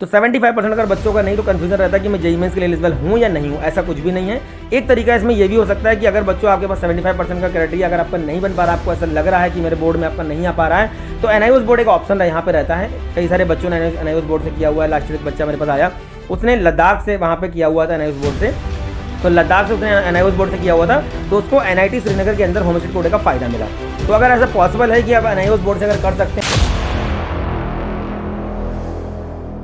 तो 75% अगर बच्चों का नहीं तो कन्फ्यूजन रहता है कि मैं जेईई मेंस के लिए एलिजिबल हूँ या नहीं हूँ। ऐसा कुछ भी नहीं है। एक तरीका इसमें ये भी हो सकता है कि अगर बच्चों आपके पास 75% का क्राइटेरिया अगर आपका नहीं बन पा रहा, आपको ऐसा लग रहा है कि मेरे बोर्ड में आपका नहीं आ पा रहा है, तो एनआईओएस बोर्ड एक ऑप्शन यहाँ पे रहता है। कई सारे बच्चों ने एनआईओएस बोर्ड से किया हुआ है। लास्ट ईयर एक बच्चा मेरे पास आया, उसने लद्दाख से वहाँ पर किया हुआ था एनआईओएस बोर्ड से, तो लद्दाख से उसने एनआईओएस बोर्ड से किया हुआ था, तो उसको एनआईटी श्रीनगर के अंदर होम स्टेट कोटे का फ़ायदा मिला। तो अगर ऐसा पॉसिबल है कि आप एनआईओएस बोर्ड से अगर कर सकते हैं।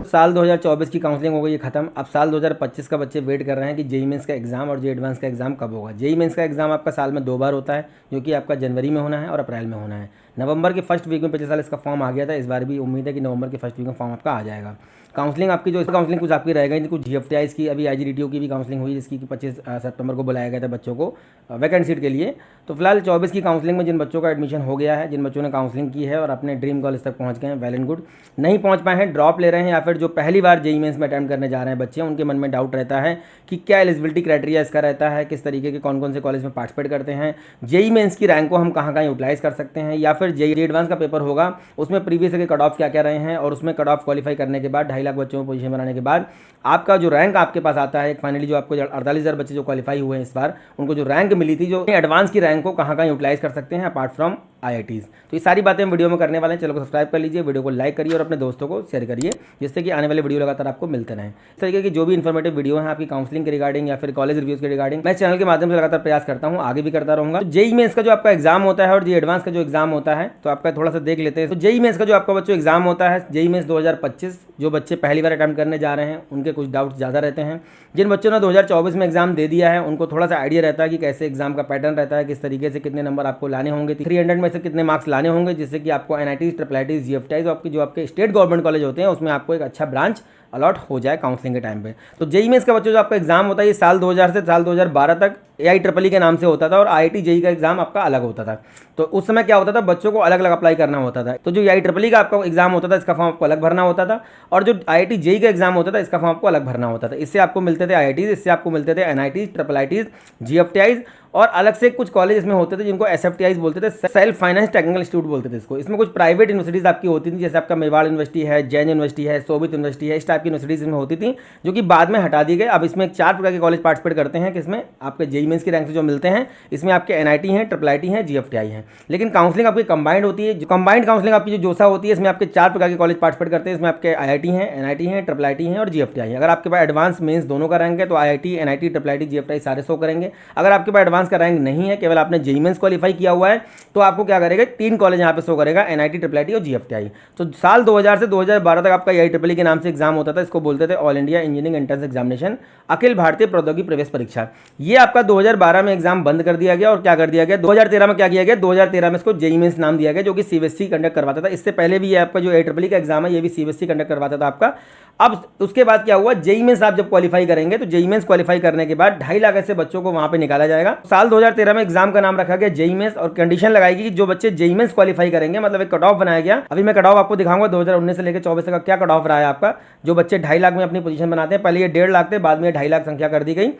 साल 2024 की काउंसलिंग हो गई है खत्म। अब साल 2025 का बच्चे वेट कर रहे हैं कि जेईई मेंस का एग्जाम और जेईई एडवांस का एग्जाम कब होगा। जेईई मेंस का एग्जाम आपका साल में 2 बार होता है, जो कि आपका जनवरी में होना है और अप्रैल में होना है। नवंबर के फर्स्ट वीक में पिछले साल इसका फॉर्म आ गया था, इस बार भी उम्मीद है कि नवंबर के फर्स्ट वीक में फॉर्म आपका आ जाएगा। काउंसलिंग आपकी जो काउंसलिंग कुछ आपकी रह गई, कुछ जीएफटीआईज की, अभी आईजीडीटीओ की भी काउंसलिंग हुई, जिसकी 25 सितंबर को बुलाया गया था बच्चों को वैकेंट सीट के लिए। तो फिलहाल 24 की काउंसलिंग में जिन बच्चों का एडमिशन हो गया है, जिन बच्चों ने काउंसलिंग की है और अपने ड्रीम कॉलेज तक पहुंच गए हैं, वेल एंड गुड। नहीं पहुंच पाए हैं, ड्रॉप ले रहे हैं, या फिर जो पहली बार जेईई मेंस में अटेम्प्ट करने जा रहे हैं बच्चे, उनके मन में डाउट रहता है कि क्या एलिजिबिलिटी क्राइटेरिया इसका रहता है, किस तरीके के कौन कौन से कॉलेज में पार्टिसिपेट करते हैं, जेईई मेंस की रैंक को हम कहाँ यूटिलाइज कर सकते हैं, या फिर जेईई एडवांस का पेपर होगा उसमें प्रीवियस के कट ऑफ क्या क्या रहे हैं, और उसमें कट ऑफ क्वालिफाई करने के बाद 2.5 लाख बच्चों को पोजीशन बनाने के बाद आपका जो रैंक आपके पास आता है, फाइनली जो आपको 48,000 बच्चे जो क्वालिफाई हुए हैं इस बार, उनको जो रैंक मिली थी, जो एडवांस की रैंक को कहाँ यूटिलाइज कर सकते हैं अपार्ट फ्रॉम आईआईटीज़। तो ये सारी बातें हम वीडियो में करने वाले हैं। चलो सब्सक्राइब कर लीजिए, वीडियो को लाइक करिए और अपने दोस्तों को शेयर करिए, जिससे कि आने वाले वीडियो लगातार आपको मिलते रहें। इस तरीके की जो भी इन्फॉर्मेटिव वीडियो है आपकी काउंसलिंग के रिगार्डिंग या फिर कॉलेज रिव्यूज के रिगार्डिंग, मैं चैनल के माध्यम से लगातार प्रयास करता हूँ, आगे भी करता रहूँगा। जेईई मेंस का जो आपका एग्जाम होता है और जेईई एडवांस का जो एग्जाम होता है, तो आपका थोड़ा सा देख लेते हैं। तो जेईई मेंस का जो आपका बच्चों एग्जाम होता है, जेईई मेंस 2025, जो बच्चे पहली बार अटेम्प्ट करने जा रहे हैं उनके कुछ डाउट्स ज़्यादा रहते हैं। जिन बच्चों ने 2024 में एग्जाम दे दिया है उनको थोड़ा सा आइडिया रहता है कि कैसे एग्जाम का पैटर्न रहता है, किस तरीके से कितने नंबर आपको लाने होंगे, 300 में से कितने मार्क्स लाने होंगे, जिससे कि आपको एनआईटीज़, ट्रिपल आईटीज़, जीएफटीआईज, आपकी जो आपके स्टेट गवर्नमेंट कॉलेज होते हैं उसमें आपको एक अच्छा ब्रांच अलॉट हो जाए काउंसलिंग के टाइम पे। तो जेईई मेंस का बच्चों जो आपका एग्जाम होता है, ये साल 2000 से साल 2012 तक AIEEE के नाम से होता था, और IIT जेईई का एग्जाम आपका अलग होता था। तो उस समय क्या होता था, बच्चों को अलग अलग अप्लाई करना होता था। तो जो AIEEE का आपका एग्जाम होता था, इसका फॉर्म आपको अलग भरना होता था, और जो IIT जेईई का एग्जाम होता था, इसका फॉर्म आपको अलग भरना होता था। इससे आपको मिलते थे IITs, इससे आपको मिलते थे NITs, ट्रिपल आईटीज, GFTIs, और अलग से कुछ कॉलेज इसमें होते थे जिनको SFTIs बोलते थे, सेल्फ फाइनेंस टेक्निकल इंस्टीट्यूट बोलते थे इसको। इसमें कुछ प्राइवेट यूनिवर्सिटीज़ आपकी होती थी, जैसे आपका मेवाड़ यूनिवर्सिटी है, जैन यूनिवर्सिटी है, सोभित यूनिवर्सिटी है, इस टाइप की यूनिवर्सिटीज़ इसमें होती थी, जो कि बाद में हटा दी गई। अब इसमें 4 प्रकार के कॉलेज पार्टिसिपेट करते हैं, किसमें आपके जेईई मेंस की रैंक से जो मिलते हैं, इसमें आपके NIT हैं, ट्रिपल आईटी हैं, GFTI हैं। लेकिन काउंसलिंग आपकी कंबाइंड होती है। जो कंबाइंड काउंसलिंग आपकी जो जोसा होती है, इसमें आपके 4 प्रकार के कॉलेज पार्टिसिपेट करते हैं। इसमें आपके IIT हैं, NIT हैं, ट्रिपल आईटी हैं और GFTI हैं। अगर आपके पास एडवांस मेंस दोनों का रैंक है तो IIT, NIT, triple IT, GFTI सारे शो करेंगे। अगर आपके पास एडवांस का रैंक नहीं है, केवल आपने जेईई मेंस क्वालिफाई किया हुआ है, तो आपको क्या करेगा, 3 कॉलेज यहाँ पे शो करेगा, NIT, ट्रिपल आईटी और GFTI। तो साल 2000 से 2012 तक आपका AIEEE के नाम से एग्जाम होता था। इसको बोलते थे all India engineering entrance examination, अखिल भारतीय प्रौद्योगिकी प्रवेश परीक्षा। ये आपका 2012 में एग्जाम बंद कर दिया गया, और क्या कर दिया गया 2013 में, क्या किया गया 2013 में इसको जेईई मेंस नाम दिया गया, जो कि CBSE कंडक्ट करवाता था। इससे पहले भी ये आपका जो AIEEE का एग्जाम है, ये भी CBSE कंडक्ट करवाता था आपका। अब उसके बाद क्या हुआ, जेईई मेंस आप जब क्वालिफाई करेंगे, तो जेईई मेंस क्वालिफाई करने के बाद 2.5 लाख ऐसे बच्चों को वहां पे निकाला जाएगा। साल 2013 में एग्जाम का नाम रखा गया जेईई मेंस, और कंडीशन लगाएगी कि जो बच्चे जेईई मेंस क्वालिफाई करेंगे, मतलब एक कट ऑफ बनाया गया। अभी मैं कट ऑफ आपको दिखाऊंगा 2019 से लेकर 24 तक का क्या कट ऑफ रहा है आपका। जो बच्चे 2.5 लाख में अपनी पोजीशन बनाते हैं, पहले ये 1.5 लाख थे, बाद में 2.5 लाख संख्या कर दी गई।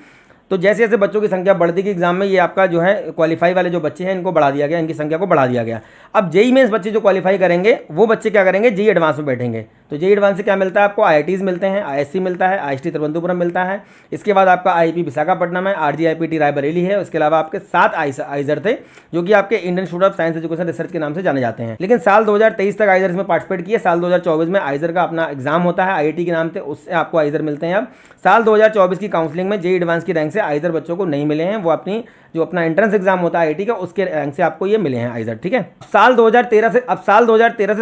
तो जैसे जैसे बच्चों की संख्या बढ़ती गई एग्जाम में, ये आपका जो है क्वालिफाई वाले जो बच्चे हैं इनको बढ़ा दिया गया, इनकी संख्या को बढ़ा दिया गया। अब जेईई मेंस बच्चे जो क्वालिफाई करेंगे, वो बच्चे क्या करेंगे, जेईई एडवांस में बैठेंगे। तो जेईई एडवांस से क्या मिलता है आपको, IITs मिलते हैं, ISC मिलता है, IST तिरुवनंतपुरम मिलता है। इसके बाद आपका IIP विशाखापट्टनम है, RGIPT रायबरेली है। उसके अलावा आपके 7 आइजर थे, जो कि आपके Indian institute of science education research के नाम से जाने जाते हैं। लेकिन साल 2023 तक आइजर में पार्टिसिपेट किए। साल 2024 में आइजर का अपना एग्जाम होता है IIT के नाम से, उससे आपको आइजर मिलते हैं। अब साल 2024 की काउंसलिंग में जेईई एडवांस की रैंक से आइजर बच्चों को नहीं मिले हैं, वो अपनी जो अपना एंट्रेंस एग्जाम होता है IIT का, उसके रैंक से आपको ये मिले हैं आइजर, ठीक है। साल 2013 से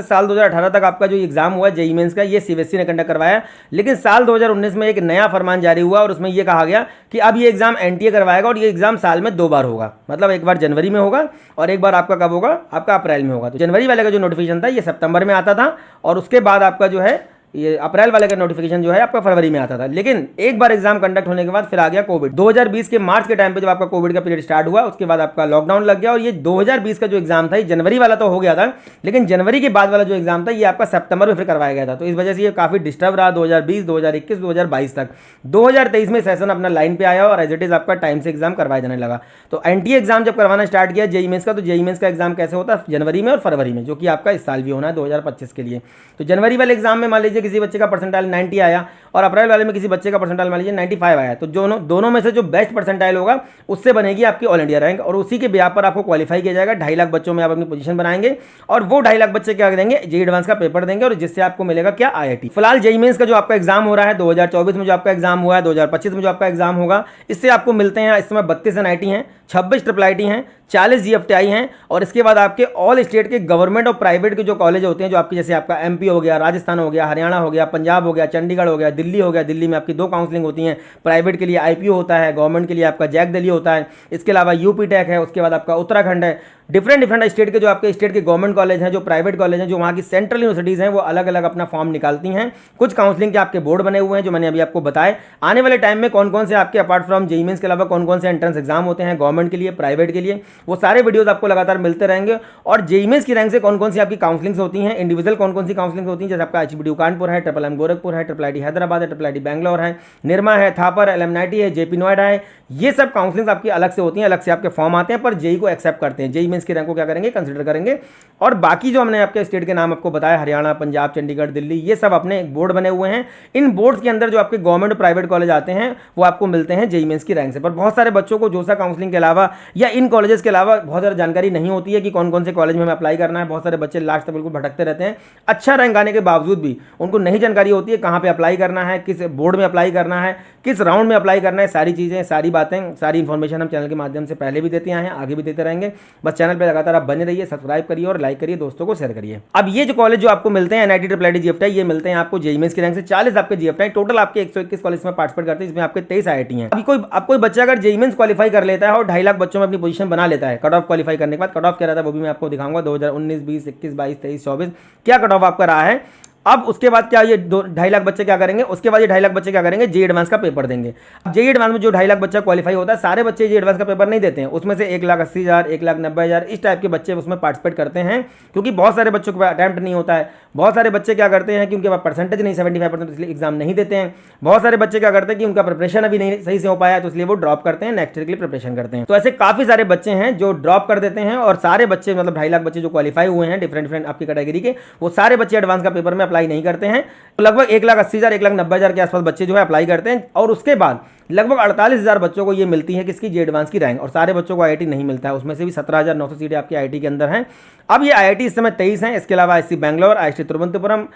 साल 2018 तक आपका जो एग्जाम हुआ जेईई मेंस का, ये CBSE ने कंडक्ट करवाया। लेकिन साल 2019 में एक नया फरमान जारी हुआ, और उसमें ये कहा गया कि अब ये एग्जाम NTA करवाएगा, और ये एग्जाम साल में 2 बार होगा। मतलब एक बार जनवरी में होगा और एक बार आपका कब होगा, आपका अप्रैल में होगा। तो जनवरी वाले का जो नोटिफिकेशन था ये सितंबर में आता था, और उसके बाद आपका जो है ये अप्रैल वाले का नोटिफिकेशन जो है आपका फरवरी में आता था। लेकिन एक बार एग्जाम कंडक्ट होने के बाद फिर आ गया कोविड। 2020 के मार्च के टाइम पे जब आपका कोविड का पीरियड स्टार्ट हुआ, उसके बाद आपका लॉकडाउन लग गया, और ये 2020 का जो एग्जाम था, ये जनवरी वाला तो हो गया था, लेकिन जनवरी के बाद वाला जो एग्जाम था ये आपका सितंबर में फिर करवाया गया था। तो इस वजह से ये काफी डिस्टर्ब रहा 2020, 2021, 2022 तक। 2023 में सेशन अपना लाइन पे आया, और एज इट इज आपका टाइम से एग्जाम करवाया जाने लगा। तो NTA एग्जाम जब करवाना स्टार्ट किया जेईई मेंस का, तो जेईई मेंस का एग्जाम कैसे होता है, जनवरी में और फरवरी में, जो कि आपका इस साल भी होना है 2025 के लिए। तो जनवरी वाले एग्जाम में मान लीजिए किसी बच्चे का परसेंटाइल 90 आया और अप्रैल वाले में किसी बच्चे का परसेंटाइल मान लीजिए 95 आया, तो दोनों में से जो बेस्ट परसेंटाइल होगा उससे बनेगी आपकी ऑल इंडिया रैंक और उसी के ब्याह पर आपको क्वालिफाई किया जाएगा। 2.5 लाख बच्चों में आप अपनी पोजीशन बनाएंगे और वो 2.5 लाख बच्चे क्या करेंगे, जेईई एडवांस का पेपर देंगे और जिससे आपको मिलेगा क्या, आईआईटी। फिलहाल जेईई मेंस का जो आपका एग्जाम हो रहा है 2024 में जो आपका एग्जाम हुआ है, 2025 में जो आपका एग्जाम होगा, इससे आपको मिलते हैं इस समय 32 एनआईटी हैं, 26 ट्रिपल आईटी हैं, 40 जीएफटीआई हैं और इसके बाद आपके ऑल स्टेट के गवर्नमेंट और प्राइवेट के जो कॉलेज होते हैं, जो आपकी जैसे आपका एमपी हो गया, राजस्थान हो गया, हरियाणा हो गया, पंजाब हो गया, चंडीगढ़ हो गया, दिल्ली हो गया। दिल्ली में आपकी 2 काउंसलिंग होती हैं, प्राइवेट के लिए आईपीओ होता है, गवर्नमेंट के लिए आपका जैक दिल्ली होता है, इसके अलावा यूपी टेक है, उसके बाद आपका उत्तराखंड है। डिफरेंट स्टेट के जो आपके स्टेट के गवर्नमेंट कॉलेज हैं, जो प्राइवेट कॉलेज हैं, जो वहाँ की सेंट्रल यूनिवर्सिटीज़ हैं, वो अलग अलग अपना फॉर्म निकालती हैं। कुछ काउंसलिंग के आपके बोर्ड बने हुए हैं जो मैंने अभी आपको बताए। आने वाले टाइम में कौन कौन से आपके अपार्ट फ्रॉम जेईई मेंस के अलावा कौन कौन से एंट्रेंस एग्जाम होते हैं गवर्नमेंट के लिए, प्राइवेट के लिए, वो सारे वीडियोस आपको लगातार मिलते रहेंगे। और जेईई मेंस की रैंक से कौन कौन सी आपकी काउंसलिंग्स होती हैं, इंडिविजुअल कौन कौन सी काउंसलिंग होती हैं, जैसे आपका एचबीडीयू कानपुर है, ट्रिपल एम गोरखपुर है, ट्रिपल आईटी हैदराबाद है, ट्रिपल आईटी बैंगलोर है, निरमा है, थापर, एलएमआईटी है, जेपी नोएडा है, ये सब काउंसलिंग आपकी अलग से होती हैं, अलग से आपके फॉर्म आते हैं, पर जेईई को एक्सेप्ट करते हैं। जेईई मेंस की रैंक को क्या करेंगे, कंसीडर करेंगे। और बाकी जो हमने आपके स्टेट के नाम आपको बताया, हरियाणा, पंजाब, चंडीगढ़, दिल्ली, ये सब अपने बोर्ड बने हुए हैं। इन बोर्ड्स के अंदर जो आपके गवर्नमेंट और प्राइवेट कॉलेज आते हैं वो आपको मिलते हैं जेईई मेंस की रैंक से। पर बहुत सारे बच्चों को जोसा काउंसलिंग के अलावा या इन कॉलेजेस के अलावा बहुत ज़्यादा जानकारी नहीं होती है कि कौन कौन से कॉलेज में हमें अप्लाई करना है। बहुत सारे बच्चे लास्ट तक बिल्कुल भटकते रहते हैं। अच्छा रैंक आने के बावजूद भी उनको नहीं जानकारी होती है कहाँ पर अप्लाई करना है, किस बोर्ड में अप्लाई करना है, किस राउंड में अप्लाई करना है। सारी चीज़ें, सारी बातें, सारी इन्फॉर्मेशन हम चैनल के माध्यम से पहले भी देते आए हैं, आगे भी देते रहेंगे। बस चैनल पर लगातार आप बने रहिए, सब्सक्राइब करिए और लाइक करिए, दोस्तों को शेयर करिए। अब ये जो कॉलेज जो आपको मिलते हैं एनआईटी, ट्रिपल आईटी, जीएफटीआई, ये मिलते हैं आपको जेईई मेंस की रैंक से। 40 आपके जीएफटीआई, टोटल आपके 121 कॉलेज में पार्टिसिपेट करते हैं, इसमें आपके 23 आईआईटी हैं। अभी कोई बच्चा अगर जेईई मेंस क्वालिफाई कर लेता है और 2.5 लाख बच्चों में अपनी पोजीशन बना लेता है, कट ऑफ क्वालिफाई करने के बाद, कट ऑफ क्या रहता है वो भी मैं आपको दिखाऊंगा। 2019, 20, 21, 22, 23, 24 क्या कट ऑफ आपका रहा है। अब उसके बाद क्या ये 2.5 लाख बच्चे क्या करेंगे, उसके बाद ये 2.5 लाख बच्चे क्या करेंगे, जेईई एडवांस का पेपर देंगे। अब जेईई एडवांस में जो 2.5 लाख बच्चा क्वालिफाई होता है, सारे बच्चे जेईई एडवांस का पेपर नहीं देते हैं। उसमें से 1,80,000, 1,90,000 इस टाइप के बच्चे उसमें पार्टिसिपेट करते हैं, क्योंकि बहुत सारे बच्चों को अटैम्प्ट नहीं होता है। बहुत सारे बच्चे क्या करते हैं कि उनके पास परसेंटेज नहीं 75%, इसलिए एग्जाम नहीं देते हैं। बहुत सारे बच्चे क्या करते हैं कि उनका प्रिपरेशन अभी नहीं सही से हो पाया, तो इसलिए वो ड्रॉप करते हैं, नेक्स्ट ईयर के लिए प्रिपरेशन करते हैं। तो ऐसे काफी सारे बच्चे हैं जो ड्रॉप कर देते हैं और सारे बच्चे मतलब 2.5 लाख बच्चे जो क्वालिफाई हुए हैं डिफरेंट आपकी कैटेगरी के, वो सारे बच्चे एडवांस का पेपर में अप्लाई नहीं करते हैं। तो लगभग 1,80,000, 1,90,000 के आसपास बच्चे जो है अप्लाई करते हैं और उसके बाद लगभग 48,000 बच्चों को ये मिलती है किसकी, जेईई एडवांस की रैंक। और सारे बच्चों को आईआईटी नहीं मिलता है, उसमें से भी 17,900 सीटें आपकी आईआईटी के अंदर हैं। अब ये आईआईटी इस समय 23 हैं। इसके अलावा IIT Bangalore, IIT Thiruvananthapuram,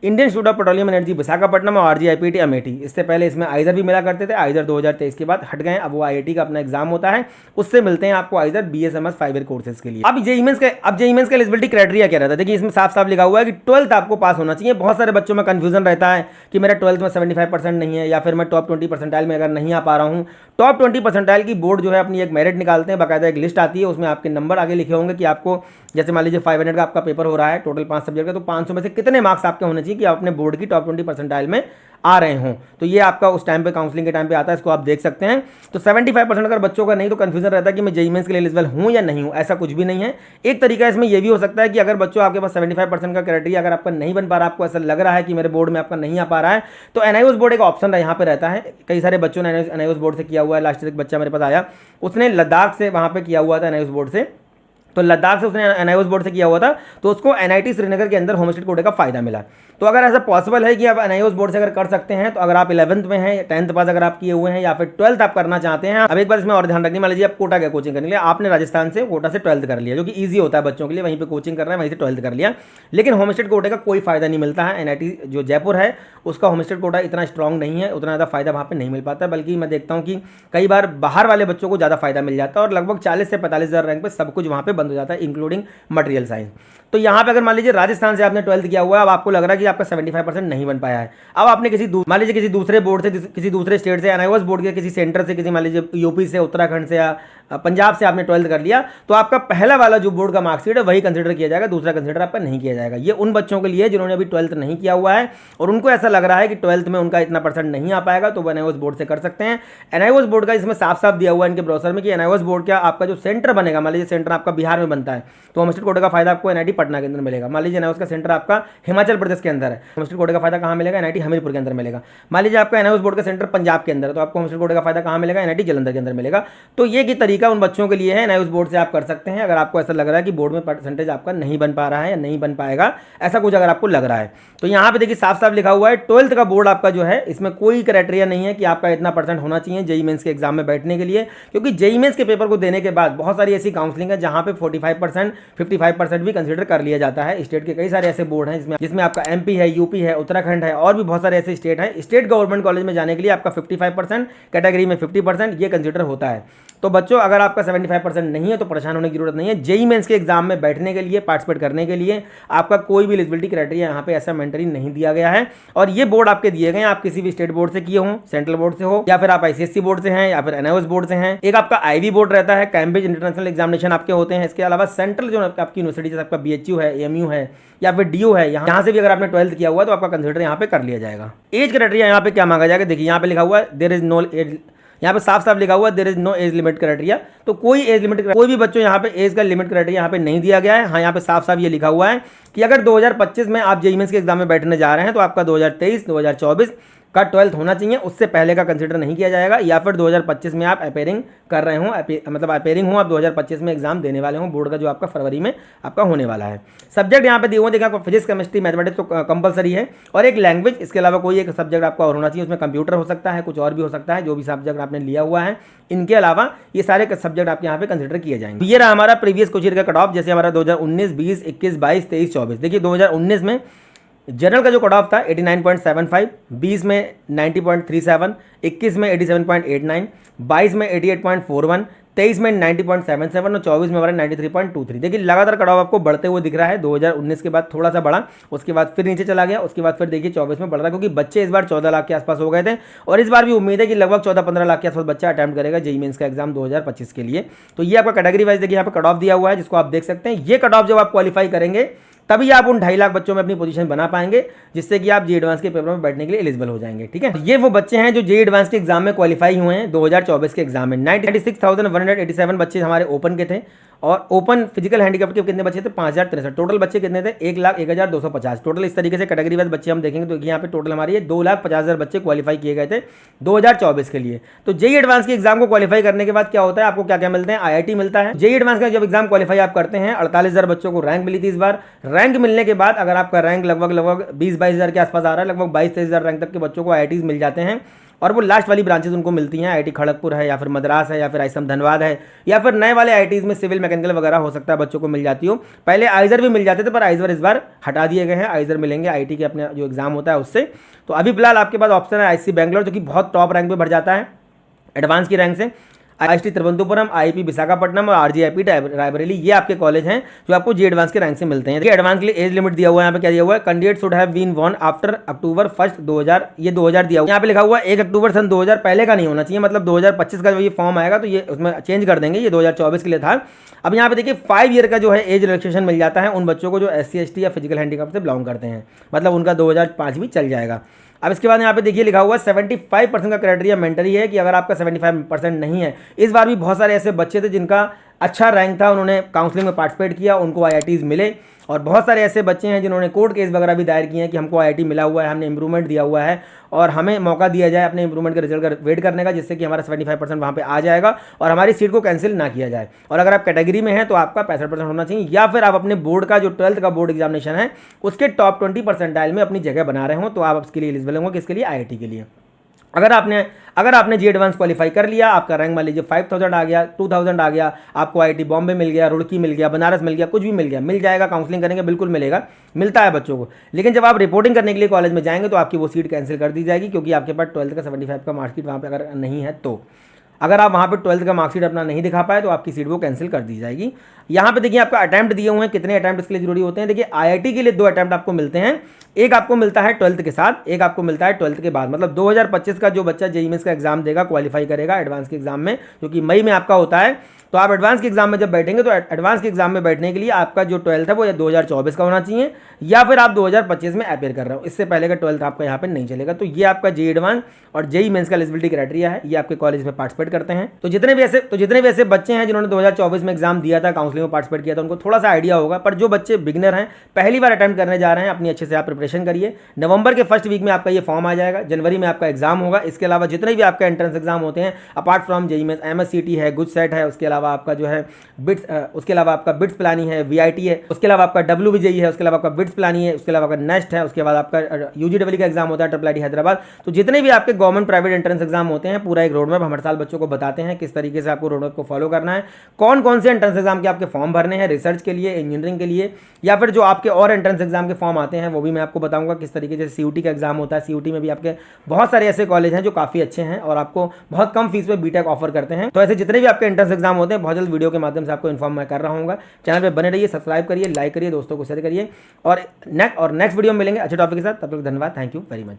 Indian institute of petroleum energy Visakhapatnam और आरजीआईपीटी अमेठी। इससे पहले इसमें आइजर भी मिला करते थे, आइजर 2023 के बाद हट गए। अब वो आईआईटी का अपना एग्जाम होता है, उससे मिलते हैं आपको आइजर बीएसएमएस 5 ईयर कोर्सेज के लिए। अब जेईई मेंस का एलिजिबिलिटी क्राइटेरिया क्या रहता है, देखिए इसमें साफ साफ लिखा हुआ है कि 12th आपको पास होना चाहिए। बहुत सारे बच्चों में कंफ्यूजन रहता है कि मेरा 12th में 75% नहीं है, या फिर मैं टॉप 20 परसेंटाइल में अगर नहीं आ पा रहा हूँ। टॉप 20 परसेंटाइल की बोर्ड जो है अपनी एक मेरिट निकालते हैं, बाकायदा एक लिस्ट आती है, उसमें आपके नंबर आगे लिखे होंगे कि आपको, जैसे मान लीजिए 500 का आपका पेपर हो रहा है, टोटल 5 सब्जेक्ट का, तो 500 में से कितने मार्क्स आपके होने चाहिए कि आप अपने बोर्ड की टॉप 20 परसेंटाइल में आ रहे हों। तो ये आपका उस टाइम पे काउंसलिंग के टाइम पे आता है, इसको आप देख सकते हैं। तो 75% अगर बच्चों का नहीं, तो कंफ्यूजन रहता है कि मैं जेईई मेंस के लिए एलिजिबल हूं या नहीं हूं। ऐसा कुछ भी नहीं है। एक तरीका इसमें यह भी हो सकता है कि अगर बच्चों आपके पास 75% का क्राइटेरिया अगर आपका नहीं बन पा रहा, आपको ऐसा लग रहा है कि मेरे बोर्ड में आपका नहीं आ पा रहा है, तो एनआईओएस बोर्ड एक ऑप्शन यहाँ पे रहता है। कई सारे बच्चों ने एनआईओएस बोर्ड से किया हुआ है। लास्ट एक बच्चा मेरे पास आया, उसने लद्दाख से वहाँ पे किया हुआ था एनआईओएस बोर्ड से, तो लद्दाख से उसने एनआईओएस बोर्ड से किया हुआ था, तो उसको एनआईटी श्रीनगर के अंदर होम स्टेट कोटे का फायदा मिला। तो अगर ऐसा पॉसिबल है कि आप एनआईओएस बोर्ड से अगर कर सकते हैं, तो अगर आप 11th में हैं, 10th पास अगर आप किए हुए हैं, या फिर 12th आप करना चाहते हैं। अब एक बार इसमें और ध्यान रखनी, मान लीजिए आप कोटा गए कोचिंग करने के लिए, आपने राजस्थान से कोटा से 12th कर लिया, जो कि ईजी होता है बच्चों के लिए, वहीं पर कोचिंग करना है, वहीं से 12th कर लिया। लेकिन होम स्टेट कोटे का कोई फायदा नहीं मिलता है। एनआईटी जो जयपुर है उसका होम स्टेट कोटा इतना स्ट्रॉन्ग नहीं है, उतना ज़्यादा फायदा वहाँ पर नहीं मिल पाता, बल्कि मैं देखता हूँ कि कई बार बाहर वाले बच्चों को ज़्यादा फायदा मिल जाता है और लगभग 40 से 45,000 रैंक पर सब कुछ वहाँ पर बंद हो जाता है, इंक्लूडिंग मटेरियल साइंस। तो यहाँ पे अगर मान लीजिए राजस्थान से आपने 12th किया हुआ है, अब आपको लग रहा है कि आपका 75% नहीं बन पाया है, अब आपने मान लीजिए किसी दूसरे बोर्ड से, किसी दूसरे स्टेट से, एनआईओएस बोर्ड के किसी सेंटर से, किसी मान लीजिए यूपी से, उत्तराखंड से या पंजाब से आपने 12th कर लिया, तो आपका पहला वाला जो बोर्ड का मार्कशीट है वही कंसिडर किया जाएगा, दूसरा कंसिडर आपका नहीं किया जाएगा। ये उन बच्चों के लिए जिन्होंने अभी 12th नहीं किया हुआ है और उनको ऐसा लग रहा है कि 12th में उनका इतना परसेंट नहीं आ पाएगा, तो वो एनआईओएस बोर्ड से कर सकते हैं। एनआईओएस बोर्ड का इसमें साफ साफ दिया हुआ है इनके ब्राउज़र में कि एनआईओएस बोर्ड का आपका जो सेंटर बनेगा, मान लीजिए सेंटर आपका बिहार में बनता है, तो होम स्टेट कोटे का फायदा आपको एनआईटी पटना के अंदर मिलेगा। मान लीजिए एनआईओएस का सेंटर आपका हिमाचल प्रदेश के अंदर है, होमस्टेड कोटे का फायदा कहाँ मिलेगा? एनआईटी हमीरपुर के अंदर मिलेगा। मान लीजिए आपका एनआईओएस बोर्ड का सेंटर पंजाब के अंदर है, तो आपको होमस्टेड कोटे का फायदा कहाँ मिलेगा? एनआईटी जालंधर के अंदर मिलेगा। तो ये की तरीका उन बच्चों के लिए है, एनआईओएस बोर्ड से आप कर सकते हैं। अगर आपको ऐसा लग रहा है कि बोर्ड में परसेंटेज आपका नहीं बन पा रहा है या नहीं बन पाएगा, ऐसा कुछ अगर आपको लग रहा है, तो यहाँ पे देखिए साफ साफ लिखा हुआ है 12th का बोर्ड आपका जो है, इसमें कोई क्राइटेरिया नहीं है कि आपका इतना परसेंट होना चाहिए जेईई मेंस के एग्जाम में बैठने के लिए, क्योंकि जेईई मेंस के पेपर को देने के बाद बहुत सारी ऐसी काउंसलिंग है जहां पे 45% 55% भी कंसीडर कर लिया जाता है। स्टेट के कई सारे ऐसे बोर्ड हैं जिसमें आपका एमपी है, यूपी है, उत्तराखंड है और भी बहुत सारे ऐसे स्टेट हैं। स्टेट गवर्नमेंट कॉलेज में जाने के लिए आपका 55%, कैटेगरी में 50% ये कंसीडर होता है। तो बच्चों अगर आपका 75% नहीं है तो परेशान होने की जरूरत नहीं है। जेईई मेंस के एग्जाम में बैठने के लिए, पार्टिसिपेट करने के लिए आपका कोई भी एलिजिबिलिटी क्राइटेरिया यहाँ पे ऐसा मेंटरी नहीं दिया गया है। और ये बोर्ड आपके दिए गए हैं, आप किसी भी स्टेट बोर्ड से किए हों, सेंट्रल बोर्ड से हो, या फिर आप आईसीएससी बोर्ड से हैं, या फिर एनआईओएस बोर्ड से हैं। एक आपका आईवी बोर्ड रहता है, कैम्ब्रिज इंटरनेशनल एग्जामिनेशन आपके होते हैं। इसके अलावा सेंट्रल जो आपकी यूनिवर्सिटी जैसे आपका बीएचयू है, एएमयू है या फिर डीयू है, यहाँ से भी अगर आपने 12th किया हुआ तो आपका कंसिडर यहाँ पे कर लिया जाएगा। एज क्राइटेरिया यहाँ पे क्या मांगा जाएगा? देखिए यहाँ पे लिखा हुआ है देयर इज नो एज, यहाँ पे साफ साफ लिखा हुआ है there is no age limit criteria. तो कोई एज लिमिट, कोई भी बच्चों यहाँ पे एज का लिमिट क्राइटेरिया यहाँ पे नहीं दिया गया है। हाँ, यहाँ पे साफ साफ ये लिखा हुआ है कि अगर 2025 में आप जेईई मेंस के एग्जाम में बैठने जा रहे हैं तो आपका 2023 2024 का 12th होना चाहिए, उससे पहले का कंसीडर नहीं किया जाएगा। या फिर 2025 में आप अपेयरिंग कर रहे हो, मतलब अपेयरिंग हो, आप 2025 में एग्जाम देने वाले हो बोर्ड का जो आपका फरवरी में आपका होने वाला है। सब्जेक्ट यहाँ पे दिए हुए, देखिए आपको फिजिक्स, केमिस्ट्री, मैथमेटिक्स तो कंपलसरी है, और एक लैंग्वेज, इसके अलावा कोई एक सब्जेक्ट आपका और होना चाहिए। उसमें कंप्यूटर हो सकता है, कुछ और भी हो सकता है, जो भी सब्जेक्ट आपने लिया हुआ है। इनके अलावा ये सारे सब्जेक्ट आपके यहाँ पे कंसिडर किए जाएंगे। ये रहा हमारा प्रीवियस क्वेश्चन का कट ऑफ, जैसे हमारा 2019, 20, 21, 22, 23, 24। देखिए 2019 में जनरल का जो कट ऑफ था 89.75, 20 में 90.37, 21 में 87.89, 22 में 88.41, 23 में 90.77 और 24 में हमारा 93.23। देखिए लगातार कट ऑफ आपको बढ़ते हुए दिख रहा है। 2019 के बाद थोड़ा सा बढ़ा, उसके बाद फिर नीचे चला गया, उसके बाद फिर देखिए 24 में बढ़ रहा है, क्योंकि बच्चे इस बार 14 लाख के आसपास हो गए थे और इस बार भी उम्मीद है कि लगभग 14-15 लाख के आसपास बच्चा अटैम्प्ट करेगा जेईई मेंस का एग्जाम 2025 के लिए। तो ये आपका कैटेगरी वाइज देखिए यहाँ पे कट ऑफ दिया हुआ है, जिसको आप देख सकते हैं। ये कट ऑफ जब आप क्वालिफाई करेंगे तभी आप उन 2.5 लाख बच्चों में अपनी पोजीशन बना पाएंगे, जिससे कि आप जेईई एडवांस के पेपर में बैठने के लिए एलिजिबल हो जाएंगे। ठीक है, ये वो बच्चे हैं जो जेईई एडवांस के एग्जाम में क्वालिफाई हुए हैं 2024 के एग्जाम में। 96,187 बच्चे हमारे ओपन के थे, और ओपन फिजिकल हैंडीकैप के कितने बच्चे थे? 5063। टोटल बच्चे कितने थे? 1,01,250 टोटल। इस तरीके से कैटेगरी वाइज बच्चे हम देखेंगे तो यहाँ पे टोटल हमारी 2,50,000 बच्चे क्वालिफाई किए गए थे 2024 के लिए। तो जेईई एडवांस के एग्जाम को क्वालिफाई करने के बाद क्या होता है, आपको क्या क्या मिलते हैं? आईआईटी मिलता है। जेईई एडवांस का जब एग्जाम क्वालिफाई आप करते हैं, 48,000 बच्चों को रैंक मिली थी इस बार। रैंक मिलने के बाद अगर आपका रैंक लगभग 20-22 हज़ार के आसपास आ रहा है, लगभग 22-23 हज़ार रैंक तक के बच्चों को आईआईटीज मिल जाते हैं, और वो लास्ट वाली ब्रांचेज उनको मिलती हैं। आईआईटी खड़गपुर है, या फिर मद्रास है, या फिर आईएसएम धनबाद है, या फिर नए वाले आईआईटीज में सिविल मैकेनिकल वगैरह हो सकता है बच्चों को मिल जाती हो। पहले आइजर भी मिल जाते थे, पर आइजर इस बार हटा दिए गए हैं। आइजर मिलेंगे आईआईटी के अपने जो एग्जाम होता है उससे। तो अभी फिलहाल आपके पास ऑप्शन है आईआईसी बैंगलोर, जो कि बहुत टॉप रैंक पे बढ़ जाता है एडवांस की रैंक से। आईआईटी तिरुवनंतपुरम, आईआईपी विशाखापट्टनम और आरजीआईपी रायबरेली, ये आपके कॉलेज हैं जो आपको जेईई एडवांस के रैंक से मिलते हैं। एडवांस के लिए एज लिमिट दिया हुआ है, यहाँ पे क्या दिया हुआ है? Candidate should have been born after October 1 2000, ये 2000 दिया हुआ है। यहाँ पे लिखा हुआ है 1 अक्टूबर सन 2000, पहले का नहीं होना चाहिए, मतलब 2025 का जो ये फॉर्म आएगा तो ये उसमें चेंज कर देंगे, ये 2024 के लिए था। अब यहाँ पे देखिए 5 ईयर का जो है एज रिलैक्सेशन मिल जाता है उन बच्चों को जो एससी एसटी या फिजिकल हैंडीकैप से बिलोंग करते हैं, मतलब उनका 2005 भी चल जाएगा। अब इसके बाद यहाँ पे देखिए लिखा हुआ है 75% का क्राइटेरिया मेंटरी है, कि अगर आपका 75% नहीं है। इस बार भी बहुत सारे ऐसे बच्चे थे जिनका अच्छा रैंक था, उन्होंने काउंसलिंग में पार्टिसिपेट किया, उनको आईआईटीज मिले, और बहुत सारे ऐसे बच्चे हैं जिन्होंने कोर्ट केस वगैरह भी दायर किए हैं कि हमको आईआईटी मिला हुआ है, हमने इंप्रूवमेंट दिया हुआ है और हमें मौका दिया जाए अपने इंप्रूवमेंट के रिजल्ट का वेट करने का, जिससे कि हमारा 75% वहाँ पे आ जाएगा और हमारी सीट को कैंसिल ना किया जाए। और अगर आप कैटेगरी में हैं तो आपका 65% होना चाहिए, या फिर आप अपने बोर्ड का जो 12th का बोर्ड एग्जामिनेशन है उसके टॉप 20 परसेंटाइल में अपनी जगह बना रहे हो, तो आप उसके लिए एलिजिबल होंगे। किसके लिए? आईआईटी के लिए। अगर आपने जेईई एडवांस क्वालिफाई कर लिया, आपका रैंक मान लीजिए 5000 आ गया, 2000 आ गया, आपको आईआईटी बॉम्बे मिल गया, रुड़की मिल गया, बनारस मिल गया, कुछ भी मिल गया, मिल जाएगा, काउंसलिंग करेंगे बिल्कुल मिलेगा, मिलता है बच्चों को। लेकिन जब आप रिपोर्टिंग करने के लिए कॉलेज में जाएंगे तो आपकी वो सीट कैंसिल कर दी जाएगी, क्योंकि आपके पास 12th का 75 का मार्कशीट वहाँ पर अगर नहीं है तो। अगर आप वहाँ पे 12th का मार्कशीट अपना नहीं दिखा पाए तो आपकी सीट वो कैंसिल कर दी जाएगी। यहाँ पे देखिए आपका अटैम्प्ट दिए हुए हैं, कितने अटैम्प्ट इसके लिए जरूरी होते हैं। देखिए आईआईटी के लिए 2 अटैम्प्ट आपको मिलते हैं, एक आपको मिलता है 12th के साथ, एक आपको मिलता है 12th के बाद। मतलब 2025 का जो बच्चा जेईई मेंस का एग्जाम देगा, क्वालिफाई करेगा एडवांस के एग्जाम में, जो कि मई में आपका होता है, तो आप एडवांस के एग्जाम में जब बैठेंगे तो एडवांस के एग्जाम में बैठने के लिए आपका जो 12th है वो या 2024 का होना चाहिए, या फिर आप 2025 में अपेयर कर रहे हो, इससे पहले का 12th आपका यहाँ पे नहीं चलेगा। तो ये आपका जेईई एडवांस और जेईई मेंस का एलिजिबिलिटी क्राइटेरिया है, ये आपके कॉलेज में पार्टिसिपेट पार्टिसिपेट करते हैं। तो जितने भी ऐसे बच्चे हैं जिन्होंने 2024 में एग्जाम दिया था, काउंसलिंग में पार्टिसिपेट किया था, उनको थोड़ा सा आइडिया होगा। पर जो बच्चे बिगिनर हैं, पहली बार अटेम्प्ट करने जा रहे हैं, अपनी अच्छे से आप प्रिपरेशन करिए। नवंबर के फर्स्ट वीक में आपका ये फॉर्म आ जाएगा, जनवरी में आपका एग्जाम होगा। इसके अलावा जितने भी आपका एंट्रेंस एग्जाम होते हैं, apart from JEE Mains, MSCT है, गुड सेट है, उसके अलावा आपका जो है बिट्स, उसके अलावा आपका बिट्स प्लानी है, वीआईटी है, उसके अलावा आपका डब्ल्यूबीजेई है, उसके अलावा आपका बिट्स प्लानी है, उसके अलावा आपका नेस्ट है, उसके बाद आपका यूजीडब्ल्यू का एग्जाम होता है, ट्रिपल आईटी हैदराबाद। तो जितने भी आपके गवर्नमेंट प्राइवेट एंट्रेंस एग्जाम होते हैं, पूरा एक रोड मैप हम हर साल बच्चों को बताते हैं किस तरीके से आपको रोड मैप को फॉलो करना है, कौन कौन से एंट्रेंस एग्जाम के आपके फॉर्म भरने हैं, रिसर्च के लिए, इंजीनियरिंग के लिए, या फिर जो आपके और एंट्रेंस एग्जाम के फॉर्म आते हैं वो भी मैं आपको बताऊंगा किस तरीके से। सीयूटी का एग्जाम होता है, सीयूटी में भी आपके बहुत सारे ऐसे कॉलेज हैं जो काफ़ी अच्छे हैं और आपको बहुत कम फीस पे बीटेक ऑफर करते हैं। तो ऐसे जितने भी आपके एंट्रेंस एग्जाम होते हैं, बहुत जल्द वीडियो के माध्यम से आपको इन्फॉर्म मैं कर रहा हूँ। चैनल पे बने रहिए, सब्सक्राइब करिए, लाइक करिए, दोस्तों को शेयर करिए, और नेक्स्ट वीडियो में मिलेंगे अच्छे टॉपिक के साथ। तब तक धन्यवाद, थैंक यू वेरी मच।